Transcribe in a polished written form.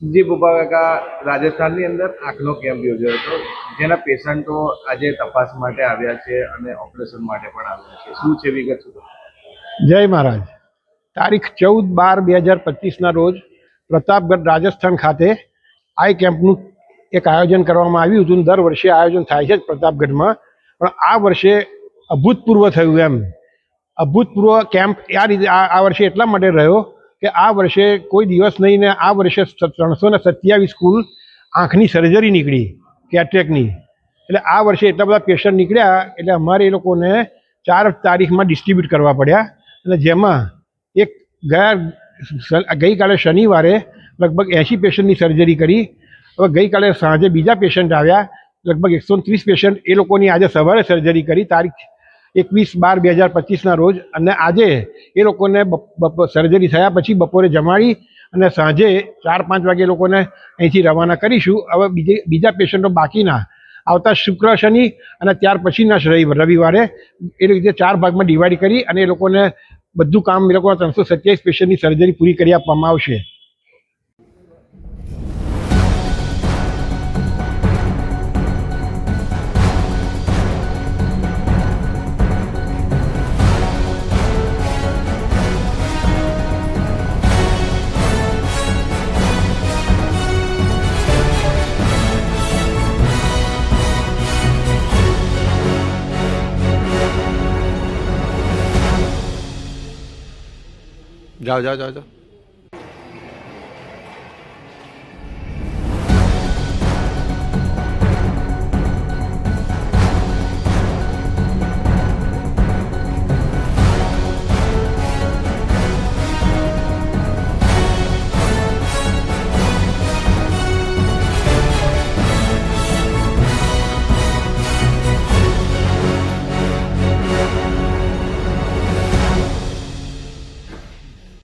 જી ભૂપા કાકા, રાજસ્થાનની અંદર આંખનો કેમ્પ યોજાયો હતો, જેના પેશન્ટો આજે તપાસ માટે આવ્યા છે અને ઓપરેશન માટે પણ આવ્યા છે. શું છે વિગત? શું? જય મહારાજ. તારીખ 14/12/2025ના રોજ પ્રતાપગઢ રાજસ્થાન ખાતે આઈ કેમ્પનું એક આયોજન કરવામાં આવ્યું હતું. દર વર્ષે આયોજન થાય છે જ પ્રતાપગઢમાં, પણ આ વર્ષે અભૂતપૂર્વ થયું. અભૂતપૂર્વ કેમ્પ આ રીતે આ વર્ષે એટલા માટે રહ્યો કે આ વર્ષે કોઈ દિવસ નહીં ને આ વર્ષે 327 કુલ આંખની સર્જરી નીકળી, કેટરેક્ટની. એટલે આ વર્ષે એટલા બધા પેશન્ટ નીકળ્યા એટલે અમારે એ લોકોને 4 તારીખમાં ડિસ્ટ્રીબ્યુટ કરવા પડ્યા. અને જેમાં ગઈકાલે શનિવારે લગભગ 80 પેશન્ટની સર્જરી કરી. હવે ગઈકાલે સાંજે બીજા પેશન્ટ આવ્યા, લગભગ 130 પેશન્ટ. એ લોકોની આજે સવારે સર્જરી કરી તારીખ 21/12/2025ના રોજ. અને આજે એ લોકોને સર્જરી થયા પછી બપોરે જમાડી અને સાંજે 4-5 વાગે એ લોકોને અહીંથી રવાના કરીશું. હવે બીજા પેશન્ટો બાકીના આવતા શુક્ર શનિ અને ત્યાર પછીના રવિવારે એ રીતે 4 ભાગમાં ડિવાઈડ કરી અને એ લોકોને બધું કામ એ લોકોના 327 પેશન્ટની સર્જરી પૂરી કરી આપવામાં આવશે. जाओ जाओ जाओ जाओ।